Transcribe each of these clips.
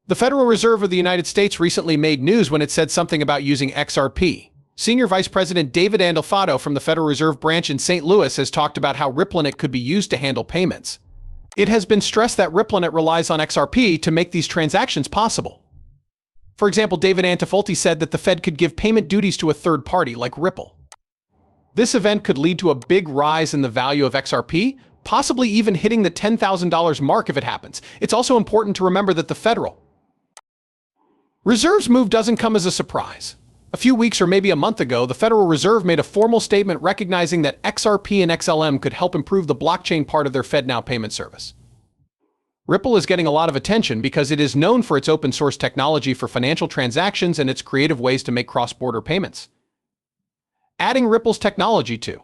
The Federal Reserve of the United States recently made news when it said something about using XRP. Senior Vice President David Andolfato from the Federal Reserve branch in St. Louis has talked about how RippleNet could be used to handle payments. It has been stressed that RippleNet relies on XRP to make these transactions possible. For example, David Andolfato said that the Fed could give payment duties to a third party like Ripple. This event could lead to a big rise in the value of XRP, possibly even hitting the $10,000 mark if it happens. It's also important to remember that the Federal Reserve's move doesn't come as a surprise. A few weeks or maybe a month ago, the Federal Reserve made a formal statement recognizing that XRP and XLM could help improve the blockchain part of their FedNow payment service. Ripple is getting a lot of attention because it is known for its open source technology for financial transactions and its creative ways to make cross-border payments. Adding Ripple's technology to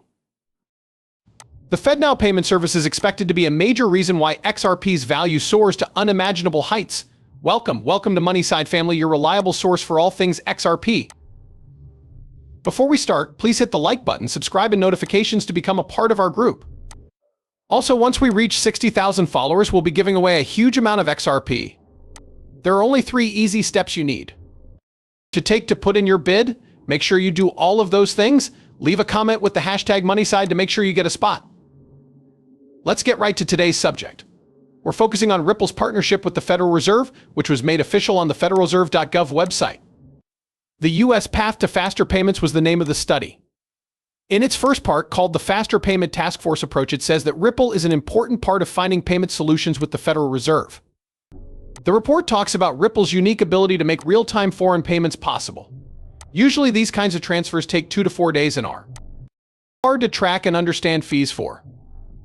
the FedNow payment service is expected to be a major reason why XRP's value soars to unimaginable heights. Welcome to Moneyside family, your reliable source for all things XRP. Before we start, please hit the like button, subscribe and notifications to become a part of our group. Also, once we reach 60,000 followers, we'll be giving away a huge amount of XRP. There are only 3 easy steps you need to take to put in your bid. Make sure you do all of those things. Leave a comment with the hashtag Moneyside to make sure you get a spot. Let's get right to today's subject. We're focusing on Ripple's partnership with the Federal Reserve, which was made official on the federalreserve.gov website. The U.S. Path to Faster Payments was the name of the study. In its first part, called the Faster Payment Task Force Approach, it says that Ripple is an important part of finding payment solutions with the Federal Reserve. The report talks about Ripple's unique ability to make real-time foreign payments possible. Usually these kinds of transfers take 2 to 4 days and are hard to track and understand fees for.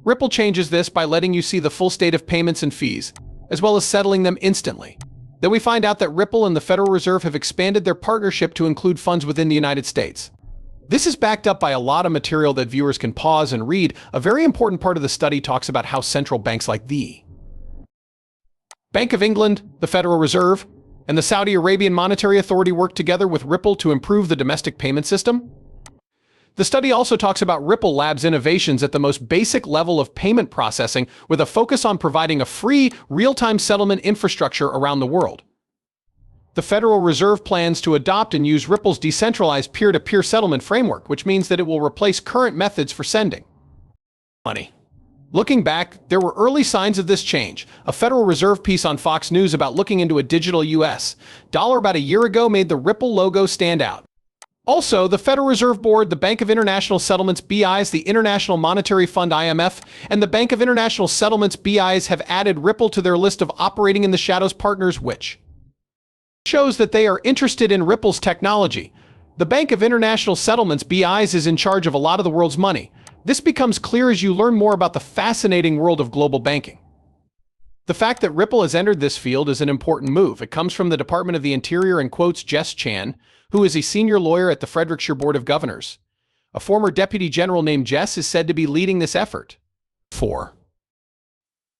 Ripple changes this by letting you see the full state of payments and fees, as well as settling them instantly. Then we find out that Ripple and the Federal Reserve have expanded their partnership to include funds within the United States. This is backed up by a lot of material that viewers can pause and read. A very important part of the study talks about how central banks like the Bank of England, the Federal Reserve, and the Saudi Arabian Monetary Authority work together with Ripple to improve the domestic payment system. The study also talks about Ripple Labs' innovations at the most basic level of payment processing, with a focus on providing a free, real-time settlement infrastructure around the world. The Federal Reserve plans to adopt and use Ripple's decentralized peer-to-peer settlement framework, which means that it will replace current methods for sending money. Looking back, there were early signs of this change. A Federal Reserve piece on Fox News about looking into a digital US dollar about a year ago made the Ripple logo stand out. Also, the Federal Reserve Board, the Bank of International Settlements BIs, the International Monetary Fund IMF, and the Bank of International Settlements BIs have added Ripple to their list of operating in the shadows partners, which shows that they are interested in Ripple's technology. The Bank of International Settlements BIs is in charge of a lot of the world's money. This becomes clear as you learn more about the fascinating world of global banking. The fact that Ripple has entered this field is an important move. It comes from the Department of the Interior and quotes Jess Chan, who is a senior lawyer at the Frederickshire Board of Governors. A former deputy general named Jess is said to be leading this effort. For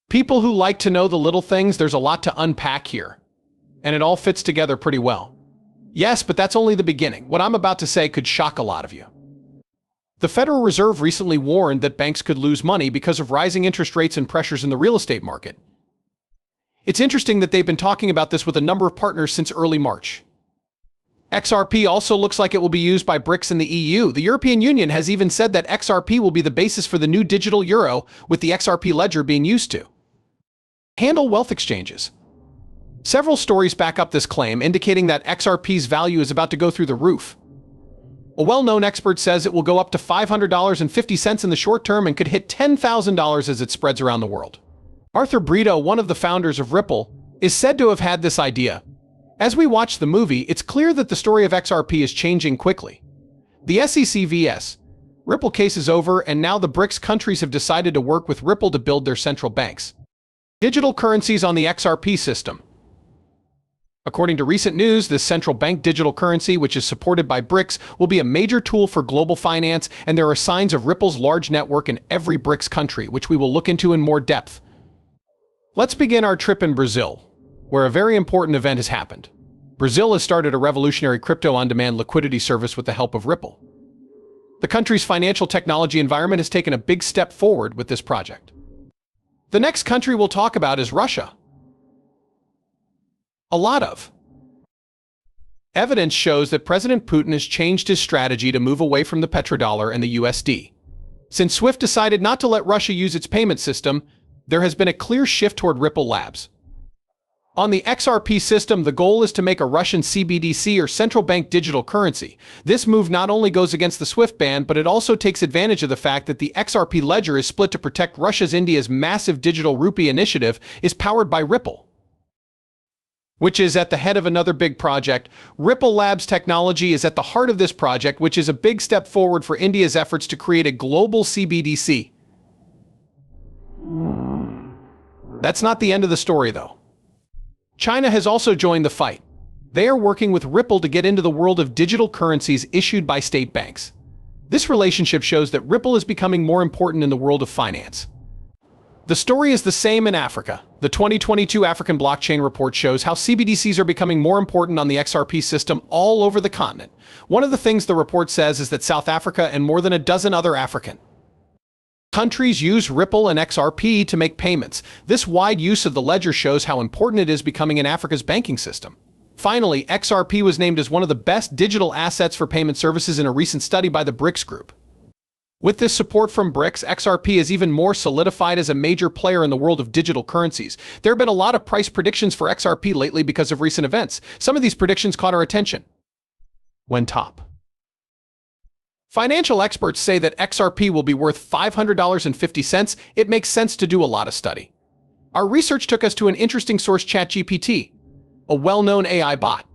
people who like to know the little things, there's a lot to unpack here, and it all fits together pretty well. Yes, but that's only the beginning. What I'm about to say could shock a lot of you. The Federal Reserve recently warned that banks could lose money because of rising interest rates and pressures in the real estate market. It's interesting that they've been talking about this with a number of partners since early March. XRP also looks like it will be used by BRICS in the EU. The European Union has even said that XRP will be the basis for the new digital euro, with the XRP ledger being used to handle wealth exchanges. Several stories back up this claim, indicating that XRP's value is about to go through the roof. A well-known expert says it will go up to $500.50 in the short term and could hit $10,000 as it spreads around the world. Arthur Brito, one of the founders of Ripple, is said to have had this idea. As we watch the movie, it's clear that the story of XRP is changing quickly. The SEC vs. Ripple case is over, and now the BRICS countries have decided to work with Ripple to build their central banks digital currencies on the XRP system. According to recent news, this central bank digital currency, which is supported by BRICS, will be a major tool for global finance, and there are signs of Ripple's large network in every BRICS country, which we will look into in more depth. Let's begin our trip in Brazil, where a very important event has happened. Brazil has started a revolutionary crypto-on-demand liquidity service with the help of Ripple. The country's financial technology environment has taken a big step forward with this project. The next country we'll talk about is Russia. A lot of evidence shows that President Putin has changed his strategy to move away from the petrodollar and the USD. Since SWIFT decided not to let Russia use its payment system, there has been a clear shift toward Ripple Labs. On the XRP system, the goal is to make a Russian CBDC or central bank digital currency. This move not only goes against the SWIFT ban, but it also takes advantage of the fact that the XRP ledger is split to protect Russia's. India's massive digital rupee initiative is powered by Ripple, which is at the head of another big project. Ripple Labs technology is at the heart of this project, which is a big step forward for India's efforts to create a global CBDC. That's not the end of the story, though. China has also joined the fight. They are working with Ripple to get into the world of digital currencies issued by state banks. This relationship shows that Ripple is becoming more important in the world of finance. The story is the same in Africa. The 2022 African Blockchain Report shows how CBDCs are becoming more important on the XRP system all over the continent. One of the things the report says is that South Africa and more than a dozen other African countries use Ripple and XRP to make payments. This wide use of the ledger shows how important it is becoming in Africa's banking system. Finally, XRP was named as one of the best digital assets for payment services in a recent study by the BRICS Group. With this support from BRICS, XRP is even more solidified as a major player in the world of digital currencies. There have been a lot of price predictions for XRP lately because of recent events. Some of these predictions caught our attention. When top financial experts say that XRP will be worth $500.50, it makes sense to do a lot of study. Our research took us to an interesting source, ChatGPT, a well-known AI bot.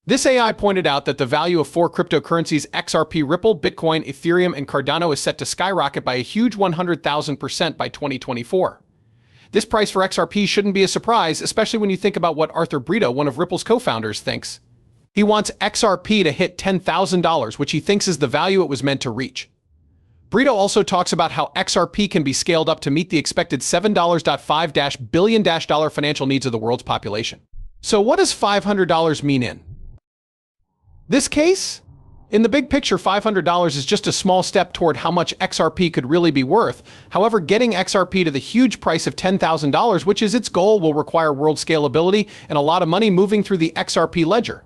This AI pointed out that the value of 4 cryptocurrencies XRP, Ripple, Bitcoin, Ethereum, and Cardano is set to skyrocket by a huge 100,000% by 2024. This price for XRP shouldn't be a surprise, especially when you think about what Arthur Brito, one of Ripple's co-founders, thinks. He wants XRP to hit $10,000, which he thinks is the value it was meant to reach. Brito also talks about how XRP can be scaled up to meet the expected $7.5 billion financial needs of the world's population. So what does $500 mean in this case? In the big picture, $500 is just a small step toward how much XRP could really be worth. However, getting XRP to the huge price of $10,000, which is its goal, will require world scalability and a lot of money moving through the XRP ledger.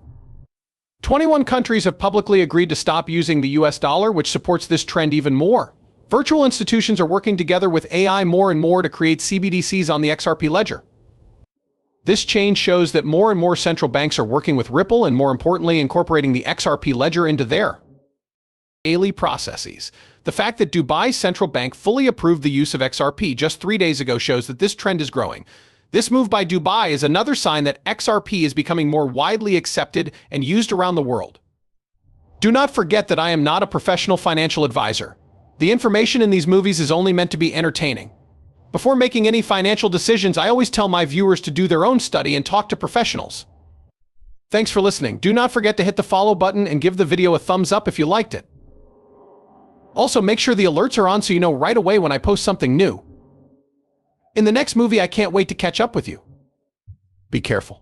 21 countries have publicly agreed to stop using the US dollar, which supports this trend even more. Virtual institutions are working together with AI more and more to create CBDCs on the XRP ledger. This change shows that more and more central banks are working with Ripple and, more importantly, incorporating the XRP ledger into their daily processes. The fact that Dubai's central bank fully approved the use of XRP just 3 days ago shows that this trend is growing. This move by Dubai is another sign that XRP is becoming more widely accepted and used around the world. Do not forget that I am not a professional financial advisor. The information in these movies is only meant to be entertaining. Before making any financial decisions, I always tell my viewers to do their own study and talk to professionals. Thanks for listening. Do not forget to hit the follow button and give the video a thumbs up if you liked it. Also, make sure the alerts are on so you know right away when I post something new. In the next movie, I can't wait to catch up with you. Be careful.